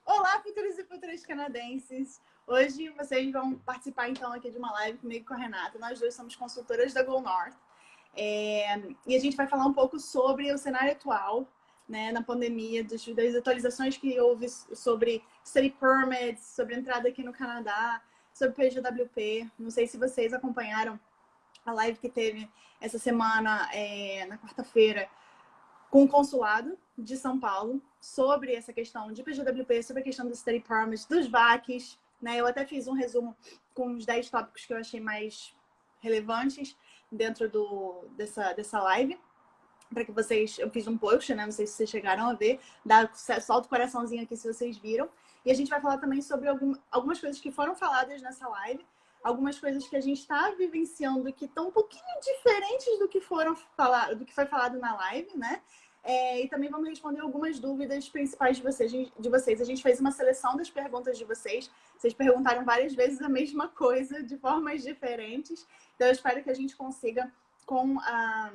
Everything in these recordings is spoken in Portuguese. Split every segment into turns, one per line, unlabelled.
Olá, futuros e futuras canadenses! Hoje vocês vão participar então aqui de uma live comigo e com a Renata. Nós dois somos consultoras da Go North. E a gente vai falar um pouco sobre o cenário atual, né, na pandemia, das atualizações que houve sobre study permits, sobre a entrada aqui no Canadá, sobre PGWP. Não sei se vocês acompanharam a live que teve essa semana, na quarta-feira, com o consulado de São Paulo sobre essa questão de PGWP, sobre a questão do study permit, dos VACs, né? Eu até fiz um resumo com os 10 tópicos que eu achei mais relevantes dentro dessa live, para que vocês... Eu fiz um post, né? Não sei se vocês chegaram a ver, solta o coraçãozinho aqui se vocês viram. E a gente vai falar também sobre algumas coisas que foram faladas nessa live, algumas coisas que a gente está vivenciando que estão um pouquinho diferentes do que foi falado na live, né? E também vamos responder algumas dúvidas principais de vocês. A gente fez uma seleção das perguntas de vocês. Vocês perguntaram várias vezes a mesma coisa, de formas diferentes. Então, eu espero que a gente consiga, com a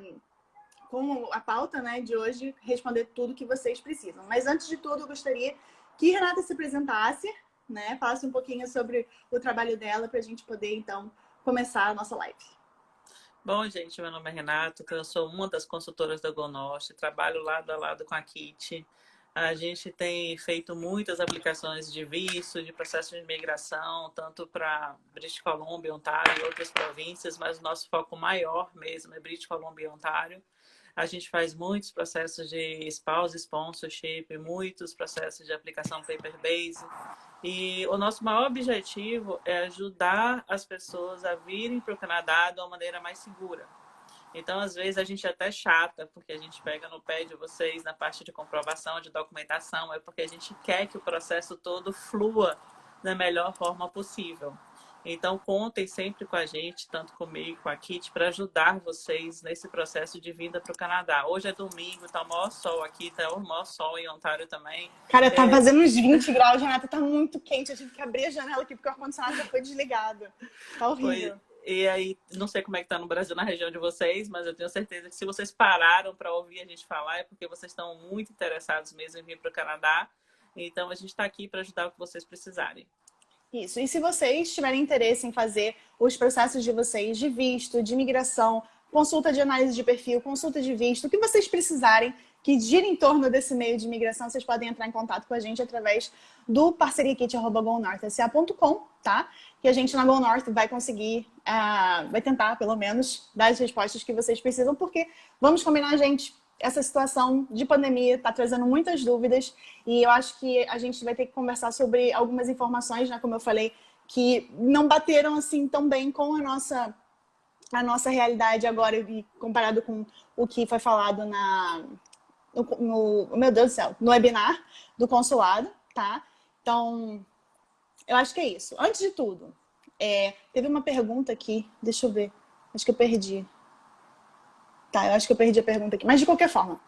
pauta, né, de hoje, responder tudo que vocês precisam. Mas, antes de tudo, eu gostaria que Renata se apresentasse, né, falasse um pouquinho sobre o trabalho dela, para a gente poder, então, começar a nossa live.
Bom, gente, meu nome é Renato, eu sou uma das consultoras da Go North, trabalho lado a lado com a Kit. A gente tem feito muitas aplicações de visto, de processo de imigração, tanto para British Columbia, Ontário e outras províncias, mas o nosso foco maior mesmo é British Columbia e Ontário. A gente faz muitos processos de spouse sponsorship, muitos processos de aplicação paper-based. E o nosso maior objetivo é ajudar as pessoas a virem para o Canadá de uma maneira mais segura. Então, às vezes, a gente é até chata, porque a gente pega no pé de vocês na parte de comprovação, de documentação, é porque a gente quer que o processo todo flua da melhor forma possível. Então, contem sempre com a gente, tanto comigo, com a Kit, para ajudar vocês nesse processo de vinda para o Canadá. Hoje é domingo, tá o maior sol aqui, tá o maior sol em Ontário também.
Cara, tá fazendo uns 20 graus, Renata, tá muito quente. Eu tive que abrir a janela aqui porque o ar-condicionado já foi desligado. Tá horrível.
E aí, não sei como é que tá no Brasil, na região de vocês, mas eu tenho certeza que se vocês pararam para ouvir a gente falar, é porque vocês estão muito interessados mesmo em vir para o Canadá. Então, a gente está aqui para ajudar o que vocês precisarem.
Isso. E se vocês tiverem interesse em fazer os processos de vocês de visto, de imigração, consulta de análise de perfil, consulta de visto, o que vocês precisarem que gira em torno desse meio de imigração, vocês podem entrar em contato com a gente através do parceriakit@gonorth.ca.com, tá? Que a gente na Go North vai conseguir, vai tentar, pelo menos, dar as respostas que vocês precisam, porque, vamos combinar, gente, essa situação de pandemia está trazendo muitas dúvidas e eu acho que a gente vai ter que conversar sobre algumas informações, né, como eu falei, que não bateram assim tão bem com a nossa realidade agora, e comparado com o que foi falado meu Deus do céu, no webinar do consulado, tá? Então, eu acho que é isso. Antes de tudo, teve uma pergunta aqui, deixa eu ver, acho que eu perdi. Tá, eu acho que eu perdi a pergunta aqui, mas de qualquer forma.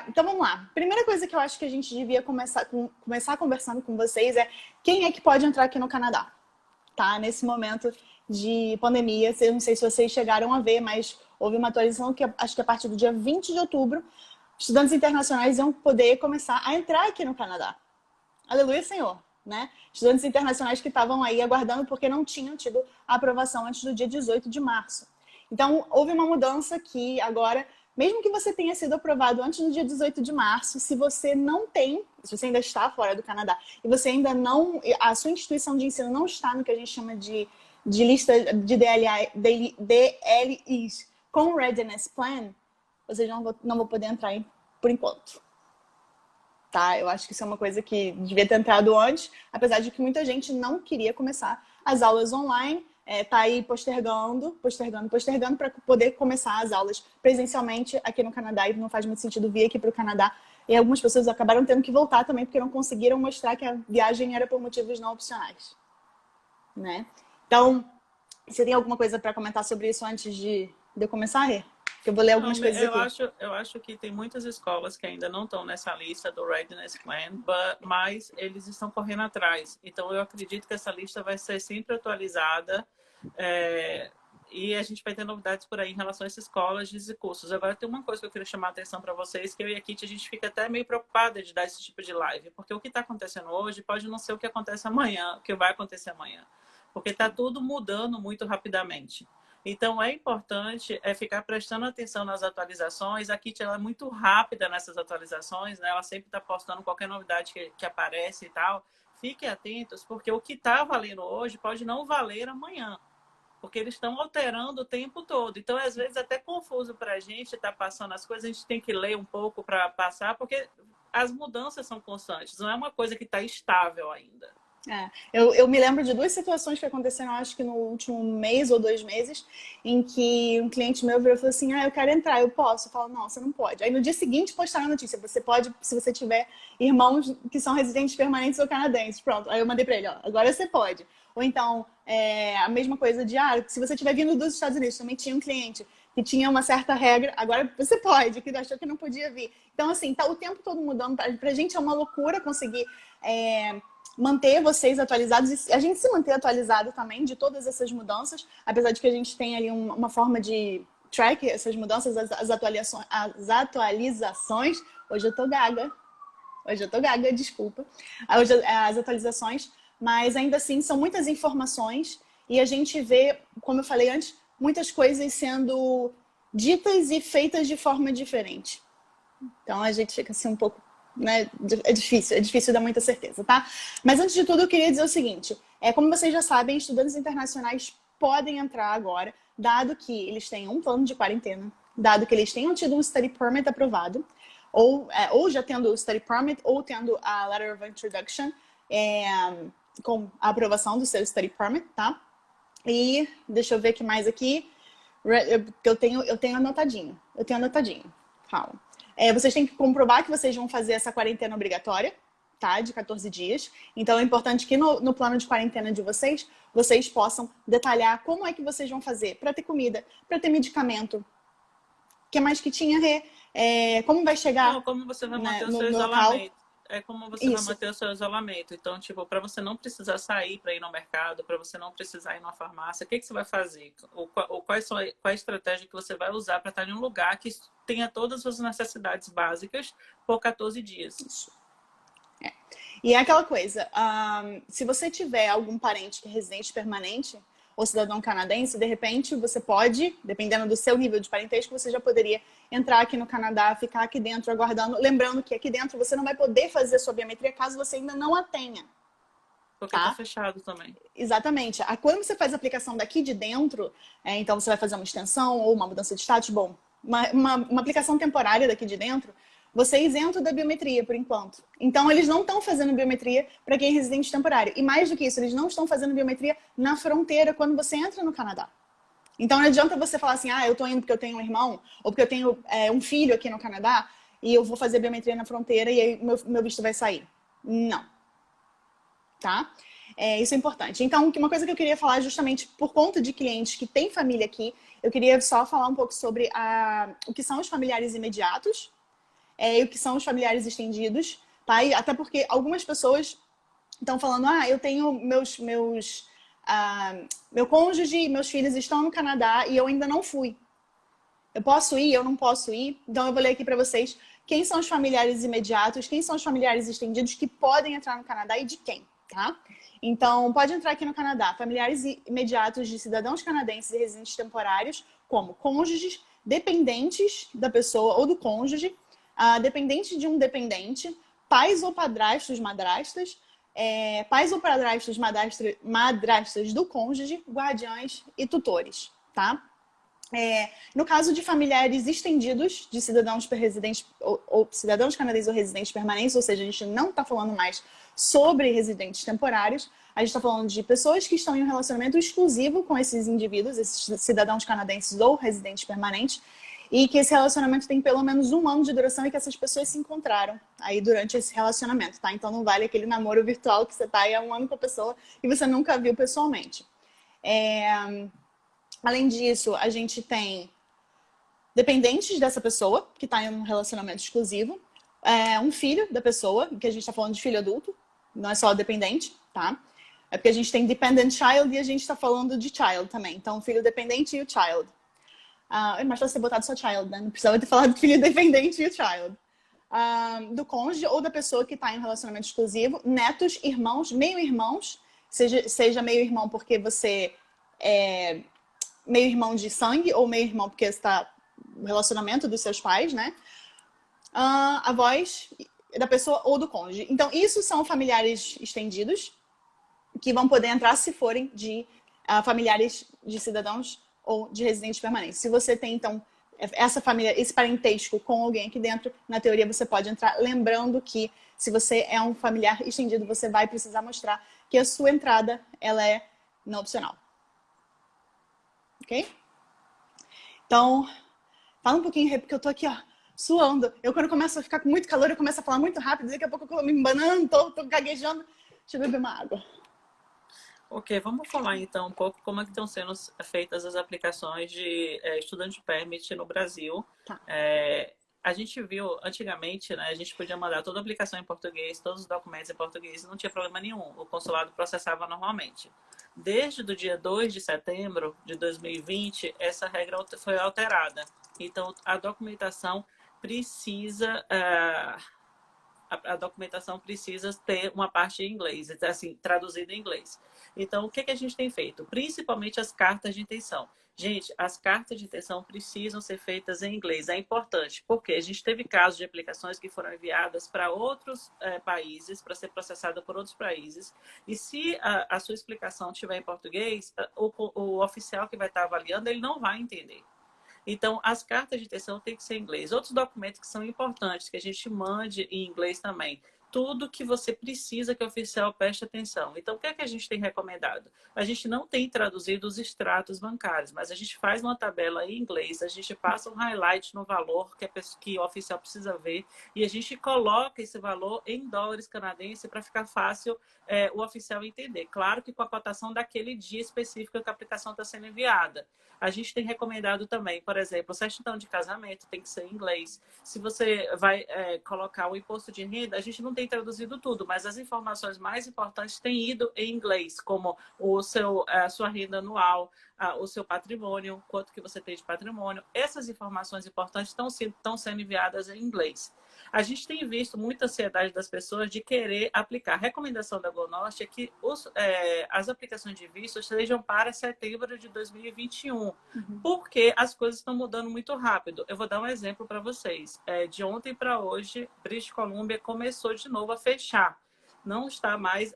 Então vamos lá. Primeira coisa que eu acho que a gente devia começar conversando com vocês é quem é que pode entrar aqui no Canadá, tá? Nesse momento de pandemia, eu não sei se vocês chegaram a ver, mas houve uma atualização que acho que a partir do dia 20 de outubro, estudantes internacionais iam poder começar a entrar aqui no Canadá. Aleluia, Senhor, né? Estudantes internacionais que estavam aí aguardando porque não tinham tido a aprovação antes do dia 18 de março. Então, houve uma mudança que agora, mesmo que você tenha sido aprovado antes do dia 18 de março, se você não tem, se você ainda está fora do Canadá e você ainda não, a sua instituição de ensino não está no que a gente chama de lista de DLIs com Readiness Plan, vocês não vão poder entrar por enquanto. Tá? Eu acho que isso é uma coisa que devia ter entrado antes, apesar de que muita gente não queria começar as aulas online, tá aí postergando para poder começar as aulas presencialmente aqui no Canadá, e não faz muito sentido vir aqui para o Canadá. E algumas pessoas acabaram tendo que voltar também porque não conseguiram mostrar que a viagem era por motivos não opcionais, né? Então, você tem alguma coisa para comentar sobre isso antes de eu começar, Rê? Que eu vou ler algumas coisas aqui.
Eu acho que tem muitas escolas que ainda não estão nessa lista do Readiness Plan, mas eles estão correndo atrás. Então, eu acredito que essa lista vai ser sempre atualizada E a gente vai ter novidades por aí em relação a esses colleges e cursos. Agora, tem uma coisa que eu queria chamar a atenção para vocês, que eu e a Kitty, a gente fica até meio preocupada de dar esse tipo de live, porque o que está acontecendo hoje pode não ser o que acontece amanhã, o que vai acontecer amanhã, porque está tudo mudando muito rapidamente. Então, é importante ficar prestando atenção nas atualizações. A Kitty, ela é muito rápida nessas atualizações, né? Ela sempre está postando qualquer novidade que aparece e tal. Fiquem atentos, porque o que está valendo hoje pode não valer amanhã, porque eles estão alterando o tempo todo. Então, às vezes, até confuso para a gente estar passando as coisas, a gente tem que ler um pouco para passar, porque as mudanças são constantes, não é uma coisa que está estável ainda.
Eu me lembro de 2 situações que aconteceram, acho que no último mês ou 2 meses, em que um cliente meu virou e falou assim, eu quero entrar, eu posso? Eu falo, não, você não pode. Aí no dia seguinte postaram a notícia, você pode se você tiver irmãos que são residentes permanentes ou canadenses. Pronto, aí eu mandei pra ele, agora você pode. Ou então, a mesma coisa de, se você estiver vindo dos Estados Unidos, também tinha um cliente que tinha uma certa regra, agora você pode, que achou que não podia vir. Então, assim, tá o tempo todo mudando. Pra gente é uma loucura conseguir manter vocês atualizados e a gente se manter atualizado também de todas essas mudanças, apesar de que a gente tem ali uma forma de track essas mudanças, as atualizações. Hoje eu tô gaga, desculpa. As atualizações, mas ainda assim são muitas informações e a gente vê, como eu falei antes, muitas coisas sendo ditas e feitas de forma diferente. Então a gente fica assim um pouco, né? É difícil dar muita certeza, tá? Mas antes de tudo eu queria dizer o seguinte, como vocês já sabem, estudantes internacionais podem entrar agora, dado que eles tenham um plano de quarentena, dado que eles tenham tido um study permit aprovado, ou já tendo o study permit, ou tendo a letter of introduction, com a aprovação do seu study permit, tá? E deixa eu ver o que mais aqui, eu tenho anotadinho, calma. Vocês têm que comprovar que vocês vão fazer essa quarentena obrigatória, tá? De 14 dias. Então, é importante que no plano de quarentena de vocês possam detalhar como é que vocês vão fazer para ter comida, para ter medicamento. O que mais que tinha, Rê? Como vai chegar?
Não, como você vai manter o seu isolamento. Como você vai manter o seu isolamento. Então, tipo, para você não precisar sair para ir no mercado, para você não precisar ir numa farmácia, o que você vai fazer? Qual a estratégia que você vai usar para estar em um lugar que tenha todas as suas necessidades básicas por 14 dias?
Isso. E é aquela coisa, se você tiver algum parente que é residente permanente ou cidadão canadense, de repente você pode, dependendo do seu nível de parentesco, você já poderia entrar aqui no Canadá, ficar aqui dentro aguardando. Lembrando que aqui dentro você não vai poder fazer sua biometria caso você ainda não a tenha.
Porque tá fechado também.
Exatamente. Quando você faz a aplicação daqui de dentro, então você vai fazer uma extensão ou uma mudança de status, bom, uma aplicação temporária daqui de dentro, você é isento da biometria, por enquanto. Então, eles não estão fazendo biometria para quem é residente temporário. E mais do que isso, eles não estão fazendo biometria na fronteira quando você entra no Canadá. Então, não adianta você falar assim, eu tô indo porque eu tenho um irmão, ou porque eu tenho um filho aqui no Canadá, e eu vou fazer biometria na fronteira e aí meu visto vai sair. Não. Tá? Isso é importante. Então, uma coisa que eu queria falar justamente por conta de clientes que têm família aqui, eu queria só falar um pouco sobre o que são os familiares imediatos, e o que são os familiares estendidos, tá? E até porque algumas pessoas estão falando, eu tenho meu cônjuge e meus filhos estão no Canadá e eu ainda não fui. Eu posso ir? Eu não posso ir? Então eu vou ler aqui para vocês quem são os familiares imediatos, quem são os familiares estendidos que podem entrar no Canadá e de quem, tá? Então, pode entrar aqui no Canadá familiares imediatos de cidadãos canadenses e residentes temporários, como cônjuges, dependentes da pessoa ou do cônjuge, dependente de um dependente, pais ou padrastos, madrastas, pais ou padrastos, madrastas do cônjuge, guardiães e tutores, tá? No caso de familiares estendidos de cidadãos residentes ou cidadãos canadenses ou residentes permanentes, ou seja, a gente não está falando mais sobre residentes temporários, a gente está falando de pessoas que estão em um relacionamento exclusivo com esses indivíduos, esses cidadãos canadenses ou residentes permanentes, e que esse relacionamento tem pelo menos 1 ano de duração e que essas pessoas se encontraram aí durante esse relacionamento, tá? Então não vale aquele namoro virtual que você tá aí há 1 ano com a pessoa e você nunca viu pessoalmente. Além disso, a gente tem dependentes dessa pessoa, que está em um relacionamento exclusivo, um filho da pessoa, que a gente está falando de filho adulto, não é só dependente, tá? É porque a gente tem dependent child e a gente está falando de child também. Então, o filho dependente e o child. É mais fácil ter botado só child, né? Não precisava ter falado filho dependente e o child. Do cônjuge ou da pessoa que está em um relacionamento exclusivo. Netos, irmãos, meio-irmãos. Seja meio-irmão porque você é meio-irmão de sangue ou meio-irmão porque está no relacionamento dos seus pais, né? Avós da pessoa ou do cônjuge. Então, isso são familiares estendidos que vão poder entrar se forem de familiares de cidadãos ou de residentes permanentes. Se você tem, então, essa família, esse parentesco com alguém aqui dentro, na teoria você pode entrar. Lembrando que se você é um familiar estendido, você vai precisar mostrar que a sua entrada ela é não opcional. Ok? Então, fala um pouquinho, porque eu tô aqui, ó, suando. Quando começo a ficar com muito calor, eu começo a falar muito rápido, daqui a pouco eu tô me embanando, tô gaguejando. Deixa eu beber uma água.
Ok, vamos falar então um pouco como é que estão sendo feitas as aplicações de Student Permit no Brasil.
Tá.
A gente viu antigamente, né, a gente podia mandar toda a aplicação em português, todos os documentos em português, não tinha problema nenhum. O consulado processava normalmente. Desde o dia 2 de setembro de 2020, essa regra foi alterada. Então, a documentação precisa... A documentação precisa ter uma parte em inglês, assim, traduzida em inglês. Então, o que a gente tem feito? Principalmente as cartas de intenção. Gente, as cartas de intenção precisam ser feitas em inglês. É importante, porque a gente teve casos de aplicações que foram enviadas para outros países, para ser processada por outros países. E se a sua explicação estiver em português, o oficial que vai estar avaliando, ele não vai entender. Então, as cartas de intenção têm que ser em inglês. Outros documentos que são importantes, que a gente mande em inglês também. Tudo que você precisa que o oficial preste atenção. Então, o que é que a gente tem recomendado? A gente não tem traduzido os extratos bancários, mas a gente faz uma tabela em inglês, a gente passa um highlight no valor que o oficial precisa ver e a gente coloca esse valor em dólares canadenses para ficar fácil o oficial entender. Claro que com a cotação daquele dia específico que a aplicação está sendo enviada. A gente tem recomendado também, por exemplo, o certidão de casamento tem que ser em inglês. Se você vai colocar o imposto de renda, a gente não tem traduzido tudo, mas as informações mais importantes têm ido em inglês, como a sua renda anual, o seu patrimônio, quanto que você tem de patrimônio. Essas informações importantes estão sendo enviadas em inglês. A gente tem visto muita ansiedade das pessoas de querer aplicar. A recomendação da GoNorte é que as aplicações de visto sejam para setembro de 2021, porque as coisas estão mudando muito rápido. Eu vou dar um exemplo para vocês. De ontem para hoje, British Columbia começou de novo a fechar. Não está mais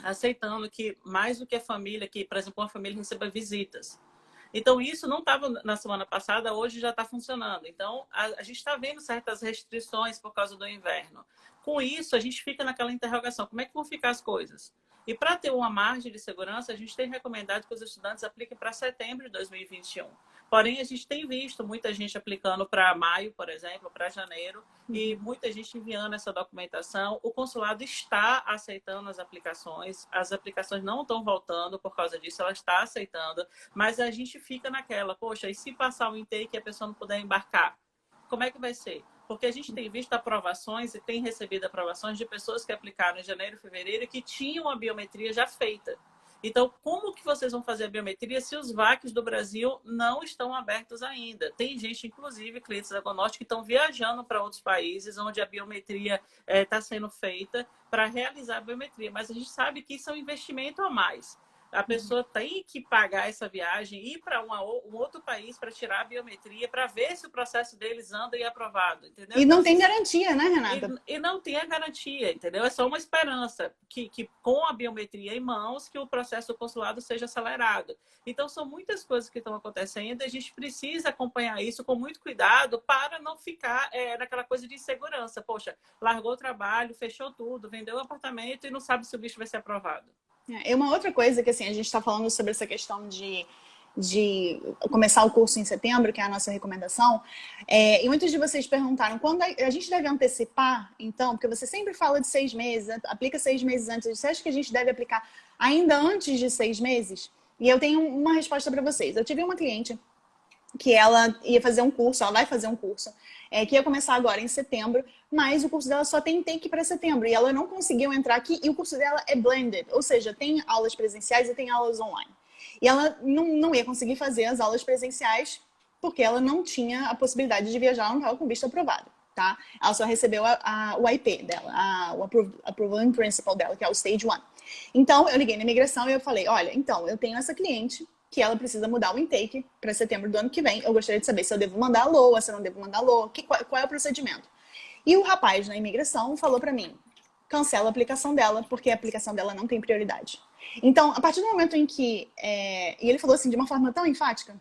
aceitando que mais do que a família, que, por exemplo, uma família receba visitas. Então, isso não estava na semana passada, hoje já está funcionando. Então, a gente está vendo certas restrições por causa do inverno. Com isso, a gente fica naquela interrogação, como é que vão ficar as coisas? E para ter uma margem de segurança, a gente tem recomendado que os estudantes apliquem para setembro de 2021. Porém, a gente tem visto muita gente aplicando para maio, por exemplo, para janeiro, e muita gente enviando essa documentação. O consulado está aceitando as aplicações não estão voltando por causa disso, ela está aceitando, mas a gente fica naquela, poxa, e se passar o intake e a pessoa não puder embarcar? Como é que vai ser? Porque a gente tem visto aprovações e tem recebido aprovações de pessoas que aplicaram em janeiro, fevereiro, que tinham a biometria já feita. Então, como que vocês vão fazer a biometria se os VACs do Brasil não estão abertos ainda? Tem gente, inclusive, clientes da GoNorte, que estão viajando para outros países onde a biometria está sendo feita para realizar a biometria. Mas a gente sabe que isso é um investimento a mais. A pessoa tem que pagar essa viagem, ir para um outro país para tirar a biometria, para ver se o processo deles anda e é aprovado, entendeu?
E não tem garantia, né, Renata?
E não tem a garantia, entendeu? É só uma esperança que com a biometria em mãos, que o processo do consulado seja acelerado. Então, são muitas coisas que estão acontecendo e a gente precisa acompanhar isso com muito cuidado para não ficar naquela coisa de insegurança. Poxa, largou o trabalho, fechou tudo, vendeu o apartamento e não sabe se o bicho vai ser aprovado.
É uma outra coisa que assim, a gente está falando sobre essa questão de começar o curso em setembro, que é a nossa recomendação, e muitos de vocês perguntaram, quando a gente deve antecipar, então, porque você sempre fala de 6 meses, aplica 6 meses antes, você acha que a gente deve aplicar ainda antes de 6 meses? E eu tenho uma resposta para vocês. Eu tive uma cliente que ela ia fazer um curso, ela vai fazer um curso, que ia começar agora em setembro, mas o curso dela só tem take para setembro, e ela não conseguiu entrar aqui, e o curso dela é blended, ou seja, tem aulas presenciais e tem aulas online. E ela não ia conseguir fazer as aulas presenciais porque ela não tinha a possibilidade de viajar, ela não estava com visto aprovado, tá? Ela só recebeu o IP dela, o Approval in Principle dela, que é o Stage 1. Então, eu liguei na imigração e eu falei, olha, então, eu tenho essa cliente que ela precisa mudar o intake para setembro do ano que vem. Eu gostaria de saber se eu devo mandar a LOA, se eu não devo mandar a LOA, qual é o procedimento. E o rapaz na imigração falou para mim, cancela a aplicação dela, porque a aplicação dela não tem prioridade. Então, a partir do momento em que... E ele falou assim de uma forma tão enfática,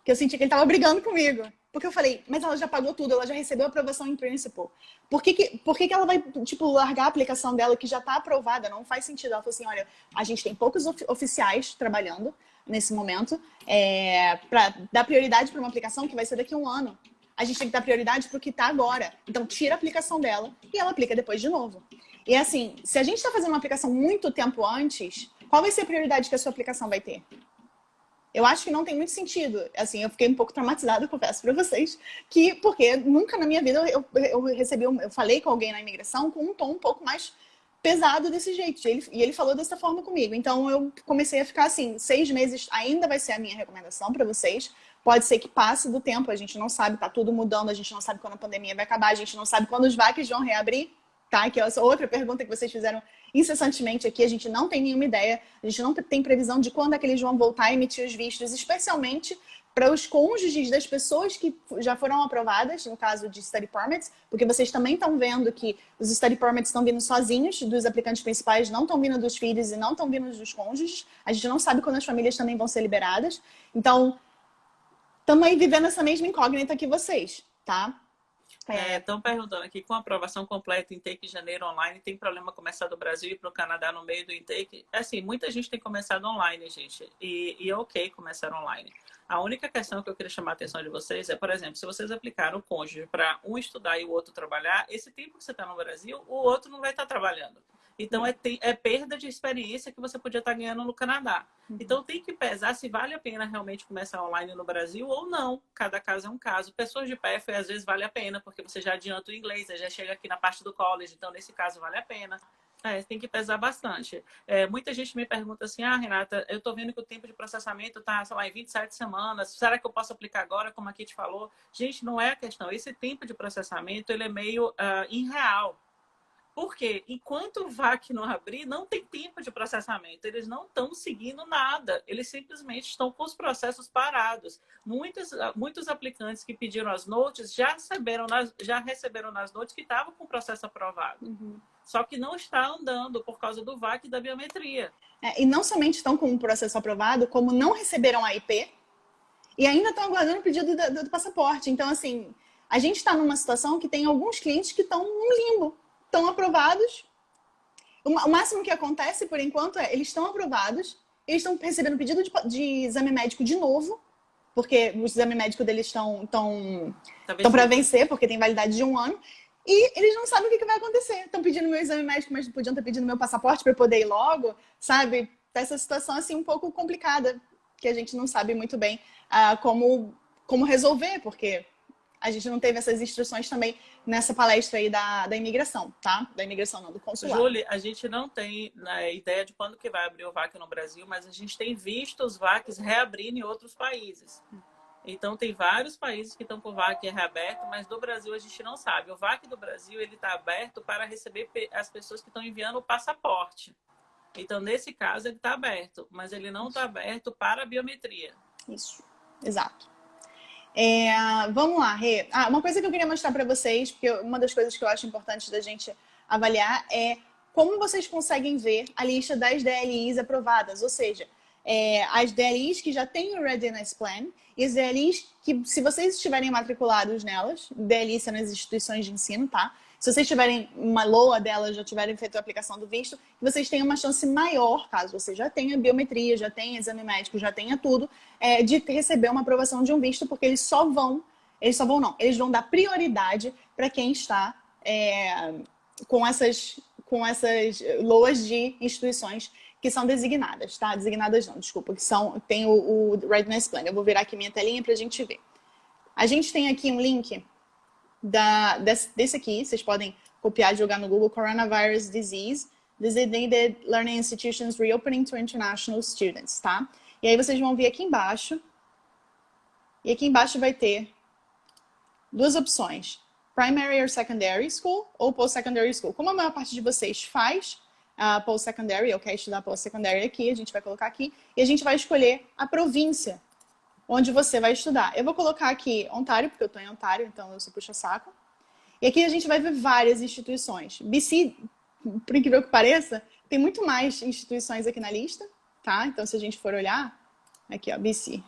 que eu senti que ele estava brigando comigo. Porque eu falei, mas ela já pagou tudo, ela já recebeu a aprovação em principle. Por que ela vai, tipo, largar a aplicação dela que já está aprovada? Não faz sentido. Ela falou assim, olha, a gente tem poucos oficiais trabalhando nesse momento para dar prioridade para uma aplicação que vai ser daqui a um ano. A gente tem que dar prioridade para o que está agora. Então, tira a aplicação dela e ela aplica depois de novo. E assim, se a gente está fazendo uma aplicação muito tempo antes, qual vai ser a prioridade que a sua aplicação vai ter? Eu acho que não tem muito sentido. Assim, eu fiquei um pouco traumatizada, confesso para vocês, porque nunca na minha vida eu falei com alguém na imigração com um tom um pouco mais pesado desse jeito. E ele falou dessa forma comigo. Então, eu comecei a ficar assim, 6 meses ainda vai ser a minha recomendação para vocês. Pode ser que passe do tempo, a gente não sabe, tá tudo mudando, a gente não sabe quando a pandemia vai acabar, a gente não sabe quando os VACs vão reabrir, tá? Que é essa outra pergunta que vocês fizeram incessantemente aqui, a gente não tem nenhuma ideia, a gente não tem previsão de quando é que eles vão voltar a emitir os vistos, especialmente para os cônjuges das pessoas que já foram aprovadas, no caso de study permits, porque vocês também estão vendo que os study permits estão vindo sozinhos dos aplicantes principais, não estão vindo dos filhos e não estão vindo dos cônjuges, a gente não sabe quando as famílias também vão ser liberadas, então estamos aí vivendo essa mesma incógnita que vocês, tá?
Estão perguntando aqui, com a aprovação completa intake em janeiro online, tem problema começar do Brasil e para o Canadá no meio do intake? Assim, muita gente tem começado online, gente, e é ok começar online. A única questão que eu queria chamar a atenção de vocês é, por exemplo, se vocês aplicaram o cônjuge para um estudar e o outro trabalhar, esse tempo que você está no Brasil, o outro não vai estar trabalhando. Então, é perda de experiência que você podia estar ganhando no Canadá. Então, tem que pesar se vale a pena realmente começar online no Brasil ou não. Cada caso é um caso. Pessoas de PF, às vezes, vale a pena, porque você já adianta o inglês, já chega aqui na parte do college. Então, nesse caso, vale a pena. Tem que pesar bastante. Muita gente me pergunta assim, Renata, eu tô vendo que o tempo de processamento tá, sei lá, em 27 semanas. Será que eu posso aplicar agora, como a Kit falou? Gente, não é a questão. Esse tempo de processamento, ele é meio irreal. Por quê? Enquanto o VAC não abrir, não tem tempo de processamento. Eles não estão seguindo nada. Eles simplesmente estão com os processos parados. Muitos aplicantes que pediram as notes já receberam nas notes que estavam com o processo aprovado. Só que não está andando por causa do VAC e da biometria.
E não somente estão com o processo aprovado, como não receberam a IP e ainda estão aguardando o pedido do passaporte. Então, assim, a gente está numa situação que tem alguns clientes que estão no limbo. Estão aprovados. O máximo que acontece, por enquanto, eles estão aprovados, eles estão recebendo pedido de exame médico de novo, porque o exame médico deles estão para vencer, porque tem validade de 1 ano, e eles não sabem o que vai acontecer. Estão pedindo meu exame médico, mas não podiam estar pedindo meu passaporte para poder ir logo, sabe? Tá essa situação assim um pouco complicada, que a gente não sabe muito bem como resolver, porque a gente não teve essas instruções também nessa palestra aí da imigração, tá? Da imigração não, do consulado.
Júlia, a gente não tem ideia de quando que vai abrir o VAC no Brasil, mas a gente tem visto os VACs reabrirem em outros países. Então, tem vários países que estão com o VAC reaberto, mas do Brasil a gente não sabe. O VAC do Brasil, ele está aberto para receber as pessoas que estão enviando o passaporte. Então, nesse caso, ele está aberto, mas ele não está aberto para a biometria.
Isso, exato. Vamos lá, Rê. Uma coisa que eu queria mostrar para vocês, porque uma das coisas que eu acho importante da gente avaliar é como vocês conseguem ver a lista das DLIs aprovadas, ou seja, as DLIs que já têm o Readiness Plan e as DLIs que, se vocês estiverem matriculados nelas, DLIs são as instituições de ensino, tá? Se vocês tiverem uma LOA delas, já tiverem feito a aplicação do visto, vocês têm uma chance maior, caso você já tenha biometria, já tenha exame médico, já tenha tudo, de receber uma aprovação de um visto, porque eles vão dar prioridade para quem está com essas LOAs de instituições que são designadas, tá? Designadas não, desculpa, que são, tem o Readiness Plan. Eu vou virar aqui minha telinha pra gente ver. A gente tem aqui um link desse aqui, vocês podem copiar e jogar no Google, Coronavirus Disease, Designated Learning Institutions Reopening to International Students, tá? E aí vocês vão ver aqui embaixo, e aqui embaixo vai ter duas opções, Primary or Secondary School ou Post-Secondary School. Como a maior parte de vocês faz Post-Secondary, ou quer estudar Post-Secondary aqui, a gente vai colocar aqui, e a gente vai escolher a província onde você vai estudar. Eu vou colocar aqui Ontário, porque eu estou em Ontário, então eu sou puxa-saco. E aqui a gente vai ver várias instituições. BC, por incrível que pareça, tem muito mais instituições aqui na lista, tá? Então, se a gente for olhar, aqui, ó, BC.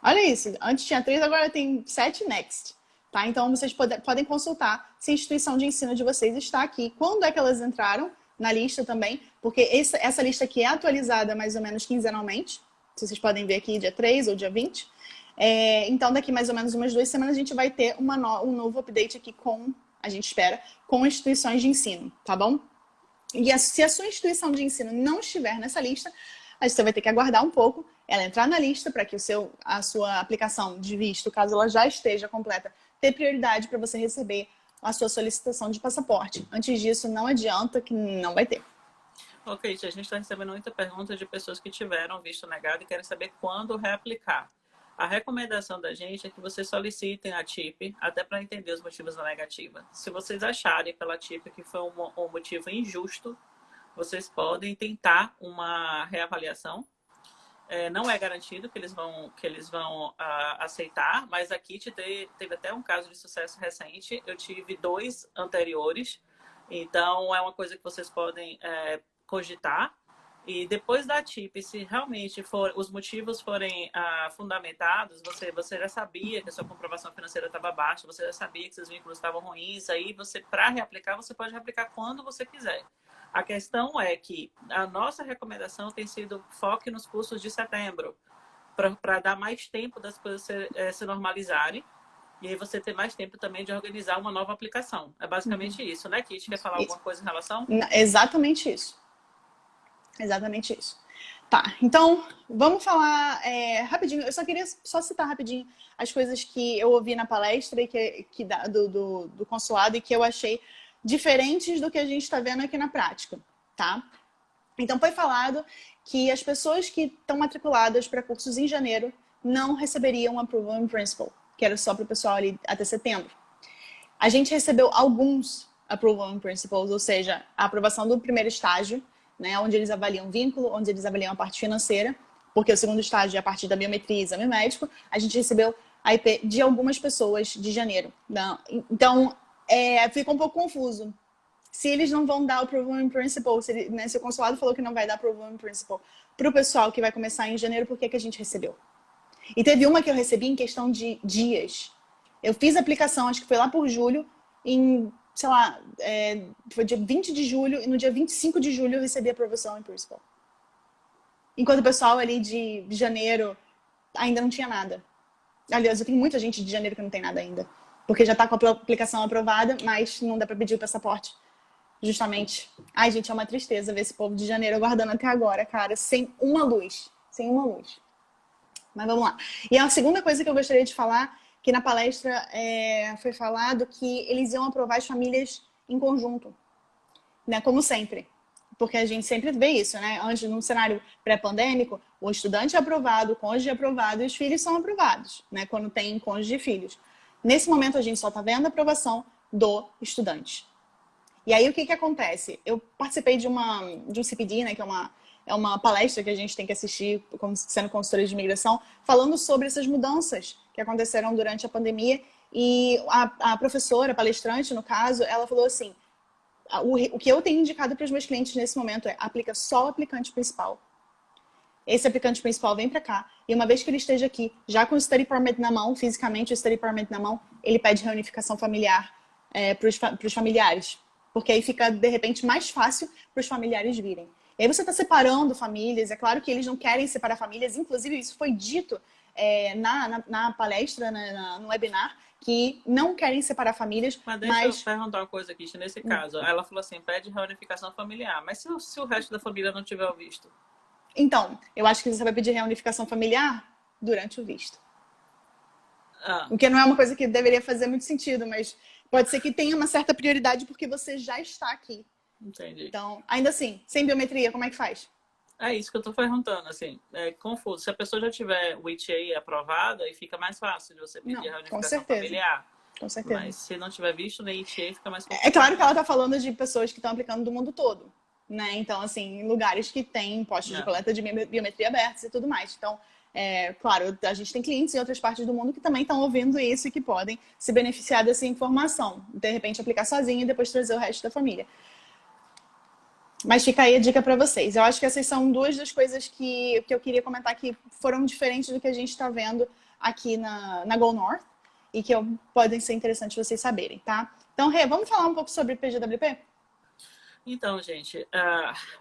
Olha isso, antes tinha 3, agora tem 7 next, tá? Então, vocês podem consultar se a instituição de ensino de vocês está aqui. Quando é que elas entraram na lista também, porque essa lista aqui é atualizada mais ou menos quinzenalmente. Vocês podem ver aqui dia 3 ou dia 20. Então, daqui mais ou menos umas 2 semanas, a gente vai ter um novo update aqui a gente espera, com instituições de ensino, tá bom? E se a sua instituição de ensino não estiver nessa lista, aí você vai ter que aguardar um pouco, ela entrar na lista para que a sua aplicação de visto, caso ela já esteja completa, ter prioridade para você receber a sua solicitação de passaporte. Antes disso, não adianta que não vai ter.
Ok, a gente está recebendo muita pergunta de pessoas que tiveram visto negado e querem saber quando reaplicar. A recomendação da gente é que vocês solicitem a TIP, até para entender os motivos da negativa. Se vocês acharem pela TIP que foi um motivo injusto, vocês podem tentar uma reavaliação. Não é garantido que eles vão aceitar, mas aqui teve até um caso de sucesso recente. Eu tive 2 anteriores, então é uma coisa que vocês podem cogitar. E depois da TIP, se realmente os motivos forem fundamentados, você já sabia que a sua comprovação financeira estava baixa, você já sabia que seus vínculos estavam ruins, aí para reaplicar, você pode reaplicar quando você quiser. A questão é que a nossa recomendação tem sido foque nos cursos de setembro, para dar mais tempo das coisas se normalizarem, e aí você ter mais tempo também de organizar uma nova aplicação. É basicamente isso, né, Kit? Quer falar alguma coisa em relação?
Exatamente isso. Exatamente isso. Tá, então vamos falar rapidinho. Eu só queria citar rapidinho as coisas que eu ouvi na palestra e do consulado e que eu achei diferentes do que a gente está vendo aqui na prática, tá? Então foi falado que as pessoas que estão matriculadas para cursos em janeiro não receberiam approval in principle, que era só para o pessoal ali até setembro. A gente recebeu alguns approval in principles, ou seja, a aprovação do primeiro estágio, né, onde eles avaliam vínculo, onde eles avaliam a parte financeira, porque o segundo estágio é a partir da biometria e exame médico. A gente recebeu a IP de algumas pessoas de janeiro. Não. Então, fica um pouco confuso. Se eles não vão dar o approval in principle, se o consulado falou que não vai dar approval in principle para o pessoal que vai começar em janeiro, por que a gente recebeu? E teve uma que eu recebi em questão de dias. Eu fiz a aplicação, acho que foi lá por julho, sei lá, foi dia 20 de julho, e no dia 25 de julho eu recebi a aprovação em principal. Enquanto o pessoal ali de janeiro ainda não tinha nada. Aliás, eu tenho muita gente de janeiro que não tem nada ainda. Porque já está com a aplicação aprovada, mas não dá para pedir o passaporte. Justamente. Ai, gente, é uma tristeza ver esse povo de janeiro aguardando até agora, cara, sem uma luz. Sem uma luz. Mas vamos lá. E a segunda coisa que eu gostaria de falar, que na palestra foi falado que eles iam aprovar as famílias em conjunto, né? Como sempre. Porque a gente sempre vê isso, né? Antes, num cenário pré-pandêmico, o estudante é aprovado, o cônjuge é aprovado e os filhos são aprovados, né? Quando tem cônjuge e filhos. Nesse momento, a gente só está vendo a aprovação do estudante. E aí, o que acontece? Eu participei de um CPD, né? Que é uma palestra que a gente tem que assistir sendo consultora de imigração, falando sobre essas mudanças que aconteceram durante a pandemia. E a professora, a palestrante, no caso, ela falou assim, o que eu tenho indicado para os meus clientes nesse momento aplica só o aplicante principal. Esse aplicante principal vem para cá, e uma vez que ele esteja aqui, já com o study permit na mão, fisicamente o study permit na mão, ele pede reunificação familiar para os familiares. Porque aí fica, de repente, mais fácil para os familiares virem. E aí você está separando famílias, é claro que eles não querem separar famílias, inclusive isso foi dito na palestra, no webinar, que não querem separar famílias,
Mas deixa eu perguntar uma coisa aqui, nesse caso. Ela falou assim, pede reunificação familiar. Mas se o resto da família não tiver o visto?
Então, eu acho que você vai pedir reunificação familiar durante o visto. O que não é uma coisa que deveria fazer muito sentido, mas pode ser que tenha uma certa prioridade porque você já está aqui.
Entendi.
Então, ainda assim, sem biometria, como é que faz?
É isso que eu tô perguntando, assim, é confuso. Se a pessoa já tiver o ETA aprovado, aí fica mais fácil de você pedir a reunificação familiar.
Com certeza.
Mas se não tiver visto nem ETA, fica mais complicado.
É claro que ela tá falando de pessoas que estão aplicando do mundo todo, né? Então, assim, em lugares que tem postos de coleta de biometria abertos e tudo mais. Então, claro, a gente tem clientes em outras partes do mundo que também estão ouvindo isso e que podem se beneficiar dessa informação. De repente, aplicar sozinho e depois trazer o resto da família. Mas fica aí a dica para vocês. Eu acho que essas são duas das coisas que eu queria comentar que foram diferentes do que a gente está vendo aqui na Go North e que podem ser interessantes vocês saberem, tá? Então, Rê, vamos falar um pouco sobre PGWP?
Então, gente,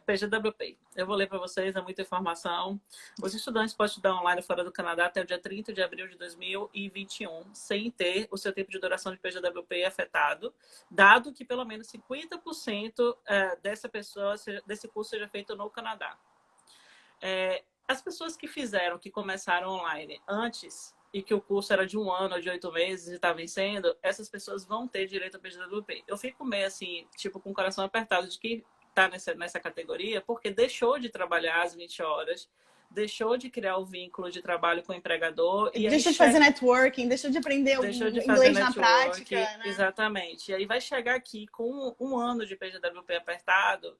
PGWP. Eu vou ler para vocês, é muita informação. Os estudantes podem estudar online fora do Canadá até o dia 30 de abril de 2021, sem ter o seu tempo de duração de PGWP afetado, dado que pelo menos 50% desse curso seja feito no Canadá. As pessoas que começaram online antes e que o curso era de 1 ano ou de 8 meses e está vencendo, essas pessoas vão ter direito ao PGWP. Eu fico meio assim, tipo, com o coração apertado de que está nessa categoria, porque deixou de trabalhar às 20 horas, deixou de criar o vínculo de trabalho com o empregador. E
deixa de fazer networking, deixa de aprender inglês na prática. Né?
Exatamente. E aí vai chegar aqui com 1 ano de PGWP apertado,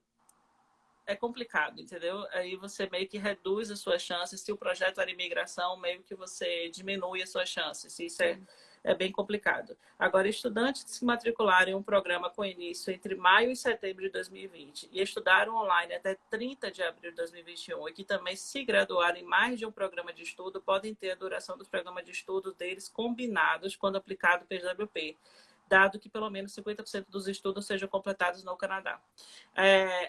é complicado, entendeu? Aí você meio que reduz as suas chances. Se o projeto era imigração, meio que você diminui as suas chances. Isso é bem complicado. Agora, estudantes que se matricularam em um programa com início entre maio e setembro de 2020 e estudaram online até 30 de abril de 2021 e que também se graduaram em mais de um programa de estudo, podem ter a duração dos programas de estudo deles combinados quando aplicado o PGWP, dado que pelo menos 50% dos estudos sejam completados no Canadá.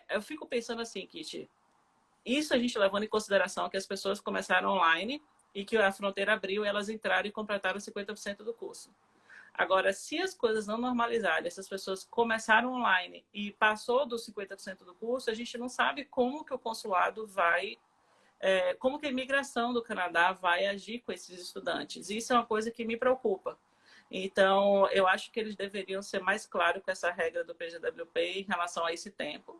Eu fico pensando assim, Kitty, isso a gente levando em consideração que as pessoas começaram online e que a fronteira abriu e elas entraram e completaram 50% do curso. Agora, se as coisas não normalizarem, essas pessoas começaram online e passou dos 50% do curso, a gente não sabe como que o consulado vai... como que a imigração do Canadá vai agir com esses estudantes. Isso é uma coisa que me preocupa. Então, eu acho que eles deveriam ser mais claros com essa regra do PGWP em relação a esse tempo.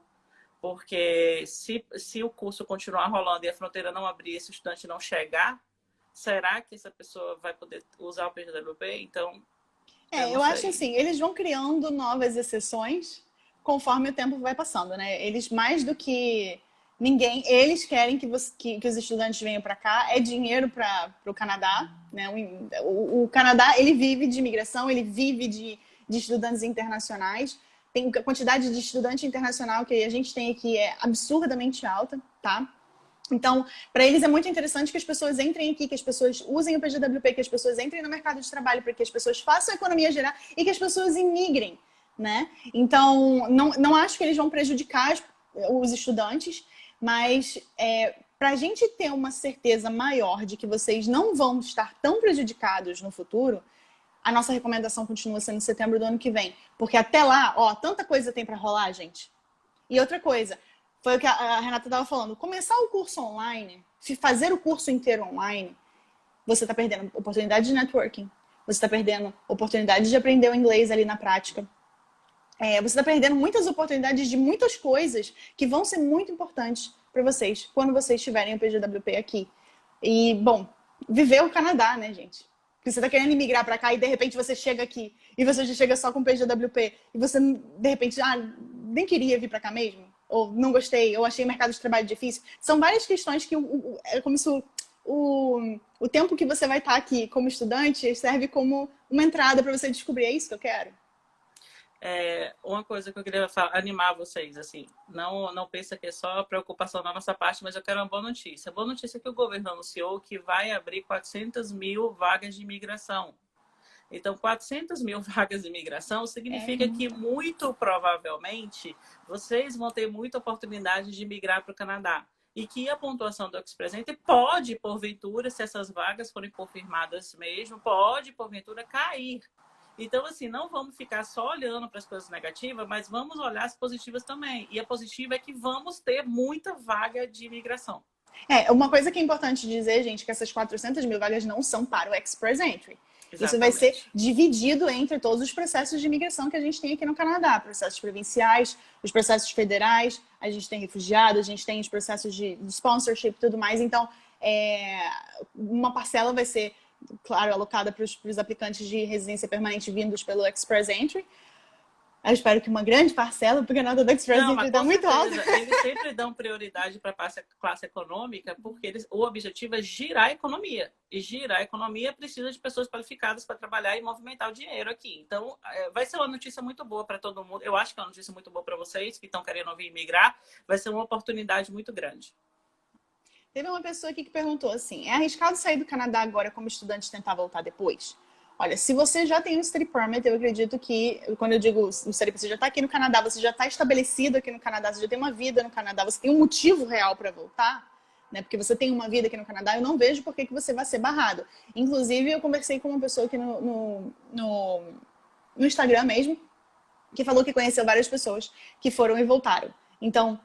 Porque se o curso continuar rolando e a fronteira não abrir, esse estudante não chegar, será que essa pessoa vai poder usar o PGWP? Então,
eu acho assim, eles vão criando novas exceções conforme o tempo vai passando, né? Eles, mais do que ninguém, eles querem que os estudantes venham para cá, é dinheiro para o Canadá, né? O Canadá, ele vive de imigração, ele vive de estudantes internacionais. Tem a quantidade de estudante internacional que a gente tem aqui é absurdamente alta, tá? Então, para eles é muito interessante que as pessoas entrem aqui, que as pessoas usem o PGWP, que as pessoas entrem no mercado de trabalho, para que as pessoas façam a economia gerar e que as pessoas imigrem, né? Então, não acho que eles vão prejudicar os estudantes, mas para a gente ter uma certeza maior de que vocês não vão estar tão prejudicados no futuro, a nossa recomendação continua sendo setembro do ano que vem. Porque até lá, tanta coisa tem para rolar, gente. E outra coisa, foi o que a Renata estava falando. Começar o curso online, fazer o curso inteiro online, você está perdendo oportunidade de networking. Você está perdendo oportunidade de aprender o inglês ali na prática. Você está perdendo muitas oportunidades de muitas coisas que vão ser muito importantes para vocês quando vocês tiverem o PGWP aqui. E, bom, viver o Canadá, né, gente? Porque você está querendo migrar para cá e, de repente, você chega aqui e você já chega só com PGWP e você, de repente, nem queria vir para cá mesmo? Ou não gostei, ou achei o mercado de trabalho difícil. São várias questões que é como se o tempo que você vai estar aqui como estudante serve como uma entrada para você descobrir, é isso que eu quero?
Uma coisa que eu queria animar vocês, assim, não pensa que é só preocupação da nossa parte, mas eu quero uma boa notícia. A boa notícia é que o governo anunciou que vai abrir 400 mil vagas de imigração. Então, 400 mil vagas de imigração significa que, muito provavelmente, vocês vão ter muita oportunidade de migrar para o Canadá. e que a pontuação do Express Entry pode, porventura, se essas vagas forem confirmadas mesmo, pode, porventura, cair. Então, assim, não vamos ficar só olhando para as coisas negativas, mas vamos olhar as positivas também. E a positiva é que vamos ter muita vaga de imigração.
Uma coisa que é importante dizer, gente, que essas 400 mil vagas não são para o Express Entry.
Exatamente.
Isso vai ser dividido entre todos os processos de imigração que a gente tem aqui no Canadá. Processos provinciais, os processos federais, a gente tem refugiados, a gente tem os processos de sponsorship e tudo mais. Então, uma parcela vai ser, claro, alocada para os aplicantes de residência permanente vindos pelo Express Entry. Eu espero que uma grande parcela, porque a nota do Express Entry está muito alta.
Eles sempre dão prioridade para a classe econômica, porque o objetivo é girar a economia. E girar a economia precisa de pessoas qualificadas para trabalhar e movimentar o dinheiro aqui. Então, vai ser uma notícia muito boa para todo mundo. Eu acho que é uma notícia muito boa para vocês que estão querendo vir migrar. Vai ser uma oportunidade muito grande.
Teve uma pessoa aqui que perguntou assim, é arriscado sair do Canadá agora como estudante e tentar voltar depois? Olha, se você já tem um study permit, eu acredito que, quando eu digo o study, você já está aqui no Canadá, você já está estabelecido aqui no Canadá, você já tem uma vida no Canadá, você tem um motivo real para voltar, né? Porque você tem uma vida aqui no Canadá, eu não vejo por que você vai ser barrado. Inclusive, eu conversei com uma pessoa aqui no Instagram mesmo, que falou que conheceu várias pessoas que foram e voltaram. Então,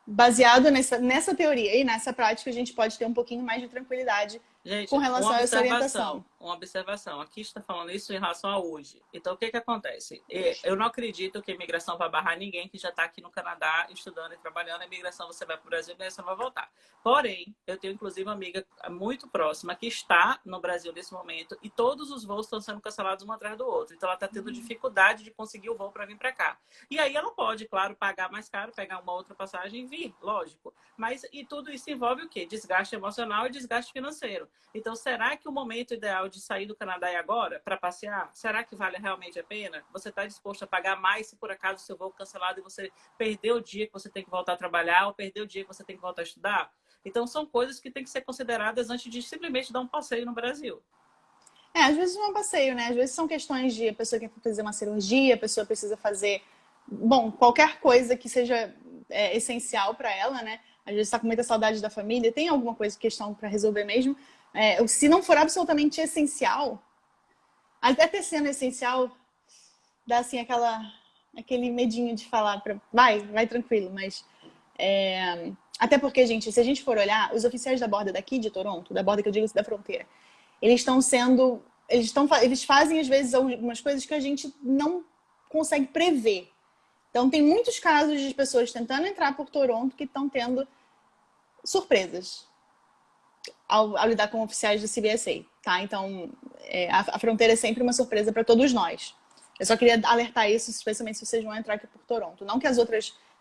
baseado nessa teoria e nessa prática, a gente pode ter um pouquinho mais de tranquilidade, gente, com relação a essa orientação.
Uma observação. Aqui está falando isso em relação a hoje. Então, o que acontece? Eu não acredito que a imigração vai barrar ninguém que já está aqui no Canadá estudando e trabalhando. A imigração, você vai para o Brasil, a imigração vai voltar. Porém, eu tenho, inclusive, uma amiga muito próxima que está no Brasil nesse momento e todos os voos estão sendo cancelados um atrás do outro. Então, ela está tendo dificuldade de conseguir o voo para vir para cá. E aí, ela pode, claro, pagar mais caro, pegar uma outra passagem e vir, lógico. Mas, e tudo isso envolve o quê? Desgaste emocional e desgaste financeiro. Então, será que o momento ideal de sair do Canadá é agora, para passear? Será que vale realmente a pena? Você está disposto a pagar mais se por acaso o seu voo cancelado e você perdeu o dia que você tem que voltar a trabalhar ou perdeu o dia que você tem que voltar a estudar? Então, são coisas que têm que ser consideradas antes de simplesmente dar um passeio no Brasil.
Às vezes não é um passeio, né? Às vezes são questões de a pessoa quer fazer uma cirurgia, a pessoa precisa fazer, qualquer coisa que seja essencial para ela, né? Às vezes está com muita saudade da família, tem alguma coisa, questão para resolver mesmo. Se não for absolutamente essencial, até sendo essencial, dá assim aquele medinho de falar vai tranquilo, mas até porque, gente, se a gente for olhar, os oficiais da borda daqui de Toronto, da borda que eu digo da fronteira, eles fazem às vezes algumas coisas que a gente não consegue prever. Então tem muitos casos de pessoas tentando entrar por Toronto que estão tendo surpresas ao lidar com oficiais do CBSA, tá? Então, a fronteira é sempre uma surpresa para todos nós. Eu só queria alertar isso, especialmente se vocês vão entrar aqui por Toronto. Não que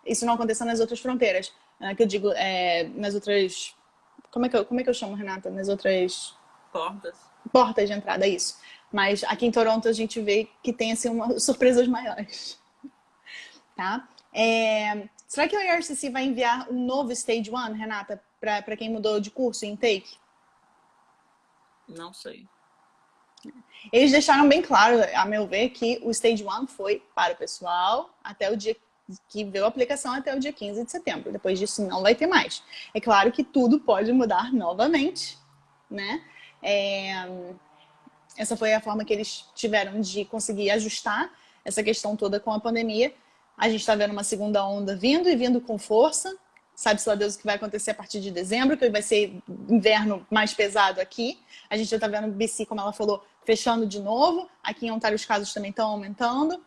isso não aconteça nas outras fronteiras, que eu digo, nas outras... Como é que eu chamo, Renata? Nas outras... Portas de entrada, isso. Mas aqui em Toronto a gente vê que tem, assim, surpresas maiores. Tá? Será que o IRCC vai enviar um novo Stage 1, Renata, para quem mudou de curso em intake?
Não sei.
Eles deixaram bem claro, a meu ver, que o Stage 1 foi para o pessoal até o dia que veio a aplicação até o dia 15 de setembro. Depois disso não vai ter mais. É claro que tudo pode mudar novamente, né? Essa foi a forma que eles tiveram de conseguir ajustar essa questão toda com a pandemia. A gente está vendo uma segunda onda vindo com força. Sabe-se lá Deus o que vai acontecer a partir de dezembro, que vai ser inverno mais pesado aqui. A gente já está vendo o BC, como ela falou, fechando de novo. Aqui em Ontário os casos também estão aumentando.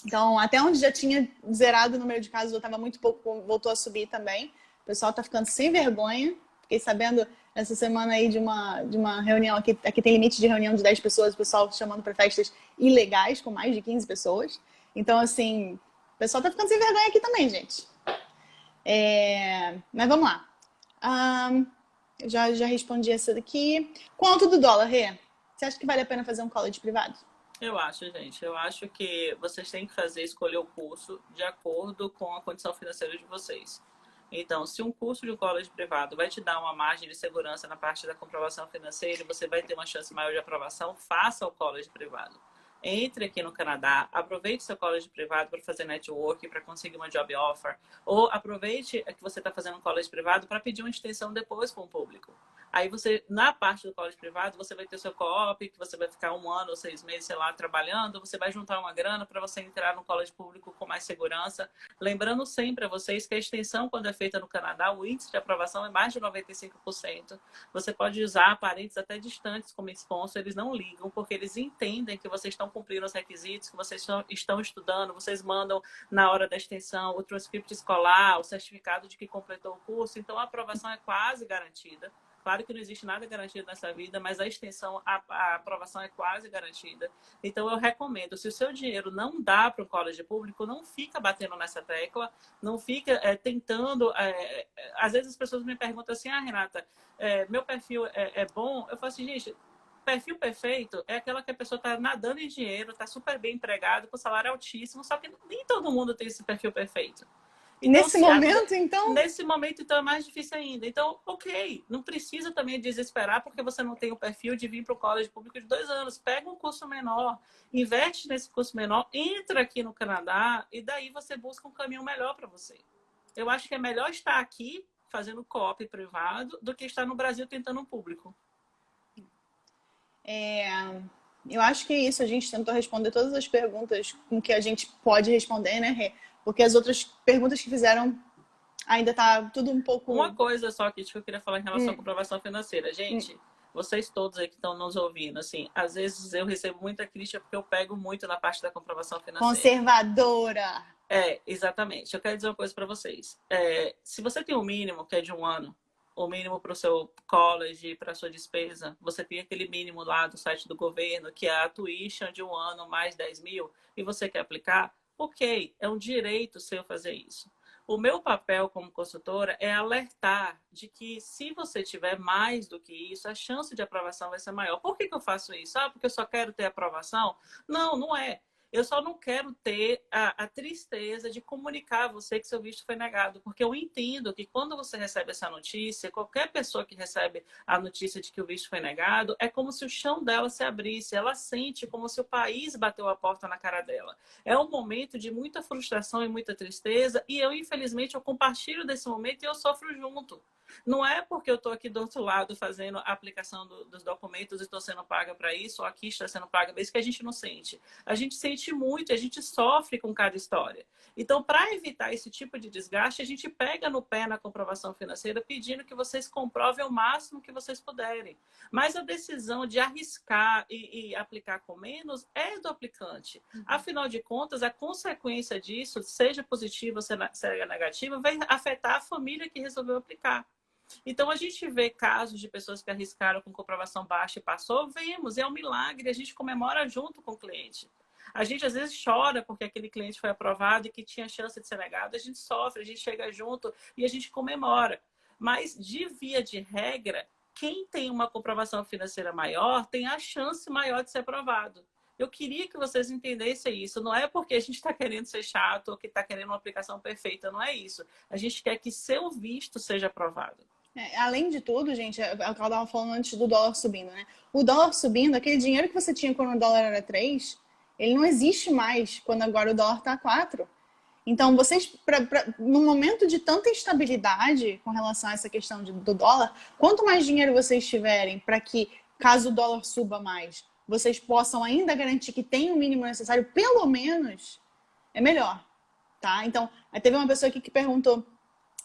Então, até onde já tinha zerado o número de casos, eu estava muito pouco, voltou a subir também. O pessoal está ficando sem vergonha. Fiquei sabendo essa semana aí de uma reunião, aqui tem limite de reunião de 10 pessoas, o pessoal chamando para festas ilegais, com mais de 15 pessoas. Então, assim, o pessoal está ficando sem vergonha aqui também, gente. Mas vamos lá. Eu já respondi essa daqui. Quanto do dólar, Rê? Você acha que vale a pena fazer um college privado?
Eu acho, gente. Eu acho que vocês têm que escolher o curso de acordo com a condição financeira de vocês. Então, se um curso de um college privado vai te dar uma margem de segurança na parte da comprovação financeira e você vai ter uma chance maior de aprovação, faça o college privado. entre aqui no Canadá, aproveite seu college privado para fazer network, para conseguir uma job offer, ou aproveite que você está fazendo um college privado para pedir uma extensão depois com o público. Aí você, na parte do college privado, você vai ter o seu co-op, que você vai ficar 1 ano ou 6 meses, sei lá, trabalhando, você vai juntar uma grana para você entrar no college público com mais segurança. Lembrando sempre a vocês que a extensão, quando é feita no Canadá, o índice de aprovação é mais de 95%. Você pode usar parentes até distantes como sponsor, eles não ligam, porque eles entendem que vocês estão cumprindo os requisitos, que vocês estão estudando, vocês mandam na hora da extensão o transcript escolar, o certificado de que completou o curso, então a aprovação é quase garantida. Claro que não existe nada garantido nessa vida, mas a extensão, a aprovação é quase garantida. Então, eu recomendo, se o seu dinheiro não dá para o college público, não fica batendo nessa tecla, não fica tentando... às vezes as pessoas me perguntam assim, Renata, meu perfil é bom? Eu falo assim, gente, perfil perfeito é aquela que a pessoa está nadando em dinheiro, está super bem empregado, com salário altíssimo, só que nem todo mundo tem esse perfil perfeito.
Então, nesse
momento, então, é mais difícil ainda. Então, ok, não precisa também desesperar porque você não tem o perfil de vir para o college público de 2 anos. Pega um curso menor, investe nesse curso menor, entra aqui no Canadá e daí você busca um caminho melhor para você. Eu acho que é melhor estar aqui fazendo co-op privado do que estar no Brasil tentando um público.
Eu acho que é isso. A gente tentou responder todas as perguntas com que a gente pode responder, né, Rê? Porque as outras perguntas que fizeram ainda tá tudo um pouco...
Uma coisa só que eu queria falar em relação à comprovação financeira. Gente, vocês todos aí que estão nos ouvindo, assim, às vezes eu recebo muita crítica porque eu pego muito na parte da comprovação financeira.
Conservadora!
Exatamente. Eu quero dizer uma coisa para vocês. Se você tem um mínimo, que é de 1 ano, o mínimo para o seu college, para a sua despesa, você tem aquele mínimo lá do site do governo, que é a tuition de 1 ano mais 10 mil, e você quer aplicar, ok, é um direito seu fazer isso. O meu papel como consultora é alertar de que se você tiver mais do que isso, a chance de aprovação vai ser maior. Por que eu faço isso? Porque eu só quero ter aprovação? Não, não é. Eu só não quero ter a tristeza de comunicar a você que seu visto foi negado, porque eu entendo que quando você recebe essa notícia, qualquer pessoa que recebe a notícia de que o visto foi negado, é como se o chão dela se abrisse, ela sente como se o país bateu a porta na cara dela. É um momento de muita frustração e muita tristeza, e eu, infelizmente, eu compartilho desse momento e eu sofro junto. Não é porque eu estou aqui do outro lado fazendo a aplicação dos documentos e estou sendo paga para isso, ou aqui está sendo paga para isso, que a gente não sente. A gente sente muito, a gente sofre com cada história. Então, para evitar esse tipo de desgaste, a gente pega no pé na comprovação financeira pedindo que vocês comprovem o máximo que vocês puderem. Mas a decisão de arriscar e aplicar com menos é do aplicante. Afinal de contas, a consequência disso, seja positiva ou seja negativa, vai afetar a família que resolveu aplicar. Então, a gente vê casos de pessoas que arriscaram com comprovação baixa e passou, vemos, é um milagre, a gente comemora junto com o cliente. A gente, às vezes, chora porque aquele cliente foi aprovado e que tinha chance de ser negado, a gente sofre, a gente chega junto e a gente comemora. Mas, de via de regra, quem tem uma comprovação financeira maior tem a chance maior de ser aprovado. Eu queria que vocês entendessem isso. Não é porque a gente está querendo ser chato ou que está querendo uma aplicação perfeita, não é isso. A gente quer que seu visto seja aprovado.
Além de tudo, gente, eu estava falando antes do dólar subindo, né? O dólar subindo, aquele dinheiro que você tinha quando o dólar era 3, ele não existe mais quando agora o dólar está 4. Então, vocês, num momento de tanta instabilidade com relação a essa questão do dólar, quanto mais dinheiro vocês tiverem para que, caso o dólar suba mais, vocês possam ainda garantir que tem o mínimo necessário, pelo menos, é melhor, tá? Então, teve uma pessoa aqui que perguntou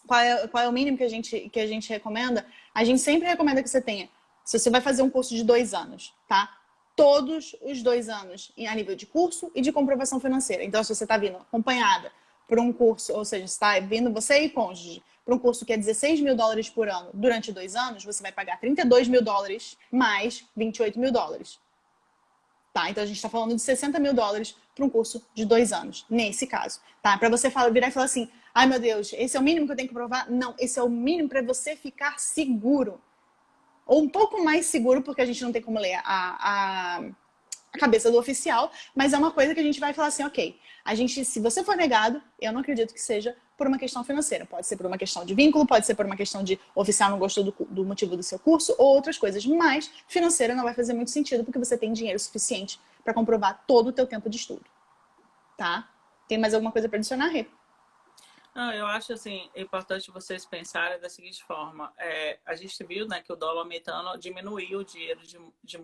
qual é o mínimo que a gente recomenda. A gente sempre recomenda que você tenha, se você vai fazer um curso de 2 anos, tá? Todos os 2 anos, a nível de curso e de comprovação financeira. Então, se você está vindo acompanhada por um curso, ou seja, está vindo você e cônjuge, para um curso que é $16 mil por ano durante 2 anos, você vai pagar $32 mil mais $28 mil. Tá? Então, a gente está falando de $60 mil para um curso de 2 anos, nesse caso. Tá? Para você virar e falar assim, ai meu Deus, esse é o mínimo que eu tenho que provar? Não, esse é o mínimo para você ficar seguro. Ou um pouco mais seguro, porque a gente não tem como ler a cabeça do oficial, mas é uma coisa que a gente vai falar assim, ok, se você for negado, eu não acredito que seja por uma questão financeira. Pode ser por uma questão de vínculo, pode ser por uma questão de oficial não gostou do motivo do seu curso, ou outras coisas. Mas financeira não vai fazer muito sentido, porque você tem dinheiro suficiente para comprovar todo o teu tempo de estudo. Tá? Tem mais alguma coisa para adicionar, Rê?
Não, eu acho assim, importante vocês pensarem da seguinte forma. A gente viu, né, que o dólar aumentando diminuiu o dinheiro de...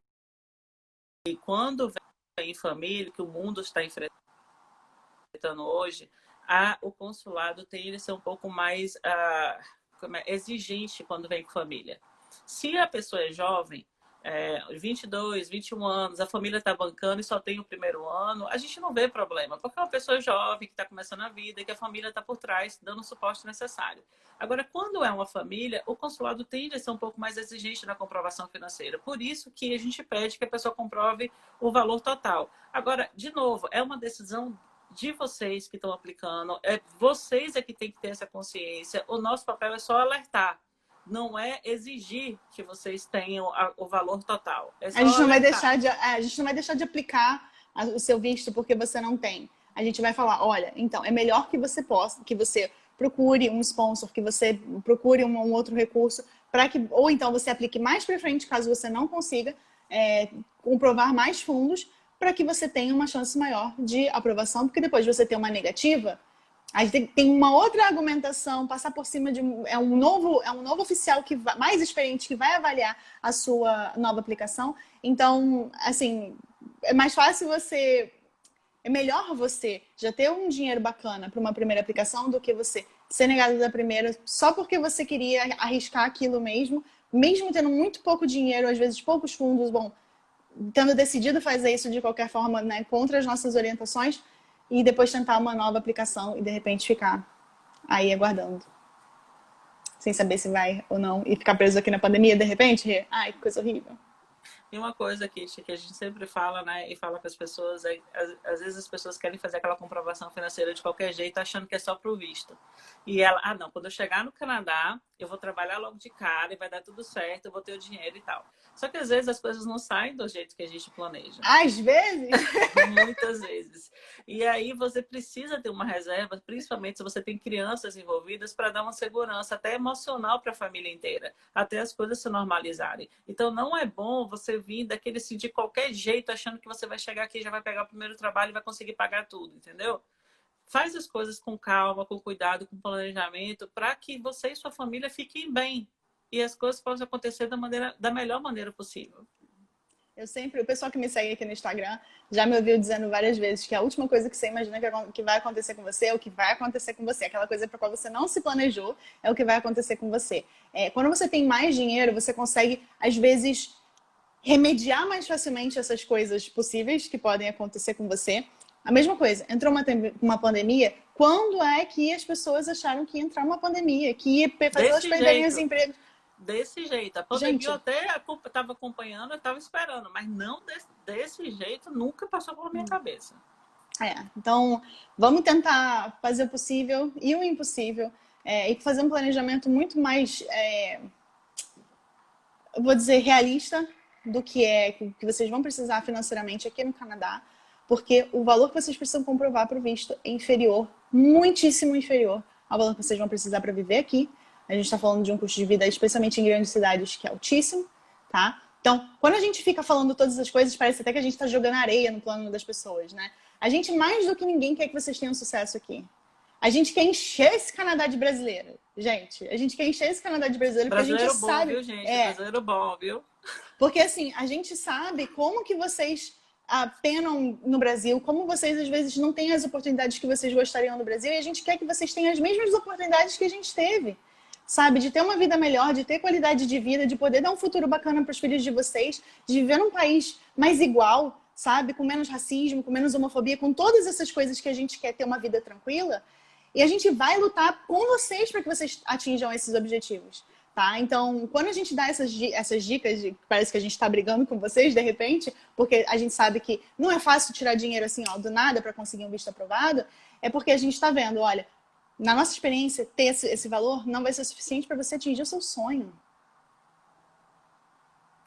E quando vem em família, que o mundo está enfrentando hoje, o consulado tende a ser um pouco mais exigente quando vem com família. Se a pessoa é jovem, 22, 21 anos, a família está bancando e só tem o primeiro ano, a gente não vê problema, porque é uma pessoa jovem que está começando a vida e que a família está por trás, dando o suporte necessário. Agora, quando é uma família, o consulado tende a ser um pouco mais exigente na comprovação financeira. Por isso que a gente pede que a pessoa comprove o valor total. Agora, de novo, é uma decisão de vocês que estão aplicando, vocês que tem que ter essa consciência. O nosso papel é só alertar. Não é exigir que vocês tenham o valor total. É só
a gente não vai deixar de aplicar o seu visto porque você não tem. A gente vai falar, olha, então, é melhor que você procure um sponsor, que você procure um outro recurso, ou então você aplique mais para frente, caso você não consiga comprovar mais fundos, para que você tenha uma chance maior de aprovação, porque depois de você ter uma negativa, a gente tem uma outra argumentação, passar por cima de um novo oficial mais experiente que vai avaliar a sua nova aplicação. Então, assim, é mais fácil é melhor você já ter um dinheiro bacana para uma primeira aplicação do que você ser negado da primeira só porque você queria arriscar aquilo mesmo tendo muito pouco dinheiro, às vezes poucos fundos, tendo decidido fazer isso de qualquer forma, né, contra as nossas orientações, e depois tentar uma nova aplicação e de repente ficar aí aguardando. Sem saber se vai ou não. E ficar preso aqui na pandemia de repente. Ai, que coisa horrível.
E uma coisa, Kitty, que a gente sempre fala, né, e fala para as pessoas, às vezes as pessoas querem fazer aquela comprovação financeira de qualquer jeito, achando que é só pro visto. E ela, não, quando eu chegar no Canadá, eu vou trabalhar logo de cara e vai dar tudo certo, eu vou ter o dinheiro e tal. Só que às vezes as coisas não saem do jeito que a gente planeja.
Às vezes?
Muitas vezes. E aí você precisa ter uma reserva, principalmente se você tem crianças envolvidas, para dar uma segurança até emocional para a família inteira, até as coisas se normalizarem. Então não é bom você vir daquele assim, de qualquer jeito, achando que você vai chegar aqui, já vai pegar o primeiro trabalho e vai conseguir pagar tudo, entendeu? Faz as coisas com calma, com cuidado, com planejamento, para que você e sua família fiquem bem e as coisas possam acontecer da melhor maneira possível.
O pessoal que me segue aqui no Instagram já me ouviu dizendo várias vezes que a última coisa que você imagina que vai acontecer com você é o que vai acontecer com você. Aquela coisa para qual você não se planejou é o que vai acontecer com você. Quando você tem mais dinheiro, você consegue, às vezes, remediar mais facilmente essas coisas possíveis que podem acontecer com você. A mesma coisa, entrou uma pandemia, quando é que as pessoas acharam que ia entrar uma pandemia, que ia fazer elas perderem os empregos?
Desse jeito. A pandemia eu até estava acompanhando, eu estava esperando, mas não desse jeito, nunca passou pela minha cabeça.
Então, vamos tentar fazer o possível e o impossível e fazer um planejamento muito mais, eu vou dizer, realista do que vocês vão precisar financeiramente aqui no Canadá, porque o valor que vocês precisam comprovar para o visto é inferior, muitíssimo inferior ao valor que vocês vão precisar para viver aqui. A gente está falando de um custo de vida, especialmente em grandes cidades, que é altíssimo, tá? Então, quando a gente fica falando todas as coisas, parece até que a gente está jogando areia no plano das pessoas, né? A gente, mais do que ninguém, quer que vocês tenham sucesso aqui. A gente quer encher esse Canadá de brasileiro, gente. A gente quer encher esse Canadá de brasileiro, porque a gente
bom,
sabe...
Viu, gente? Brasileiro bom, viu?
Porque, assim, a gente sabe como que vocês penam no Brasil, como vocês, às vezes, não têm as oportunidades que vocês gostariam no Brasil, e a gente quer que vocês tenham as mesmas oportunidades que a gente teve. Sabe, de ter uma vida melhor, de ter qualidade de vida, de poder dar um futuro bacana para os filhos de vocês, de viver num país mais igual, sabe, com menos racismo, com menos homofobia, com todas essas coisas que a gente quer ter uma vida tranquila. E a gente vai lutar com vocês para que vocês atinjam esses objetivos, tá? Então, quando a gente dá essas dicas, parece que a gente está brigando com vocês, de repente, porque a gente sabe que não é fácil tirar dinheiro assim, do nada para conseguir um visto aprovado, é porque a gente está vendo, olha, na nossa experiência, ter esse valor não vai ser suficiente para você atingir o seu sonho.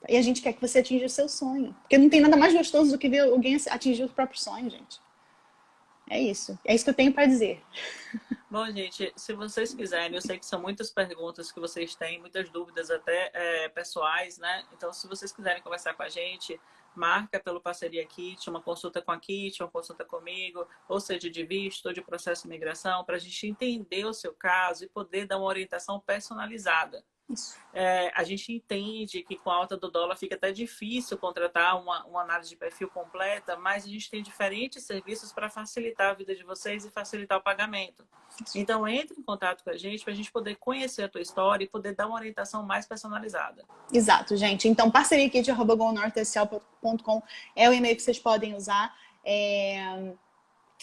E a gente quer que você atinja o seu sonho. Porque não tem nada mais gostoso do que ver alguém atingir o próprio sonho, gente. É isso. É isso que eu tenho para dizer.
Bom, gente, se vocês quiserem, eu sei que são muitas perguntas que vocês têm, muitas dúvidas até pessoais, né? Então, se vocês quiserem conversar com a gente, marca pelo Parceria Kit, uma consulta com a Kit, uma consulta comigo, ou seja, de visto ou de processo de imigração, para a gente entender o seu caso e poder dar uma orientação personalizada.
Isso.
A gente entende que com a alta do dólar fica até difícil contratar uma análise de perfil completa, mas a gente tem diferentes serviços para facilitar a vida de vocês e facilitar o pagamento. Então, entre em contato com a gente para a gente poder conhecer a tua história e poder dar uma orientação mais personalizada.
Exato, gente. Então, parceriakit@gonortesl.com é o e-mail que vocês podem usar.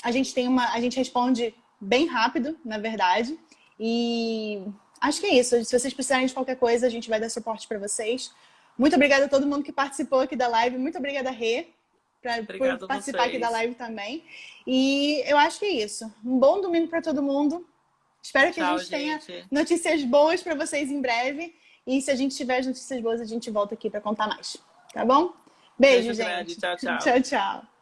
A gente responde bem rápido, na verdade. E acho que é isso. Se vocês precisarem de qualquer coisa, a gente vai dar suporte para vocês. Muito obrigada a todo mundo que participou aqui da live. Muito obrigada, Rê, por participar aqui da live também. E eu acho que é isso. Um bom domingo para todo mundo. Espero que a gente tenha notícias boas para vocês em breve. E se a gente tiver as notícias boas, a gente volta aqui para contar mais. Tá bom? Beijo, gente.
Grande. Tchau, tchau.
Tchau, tchau.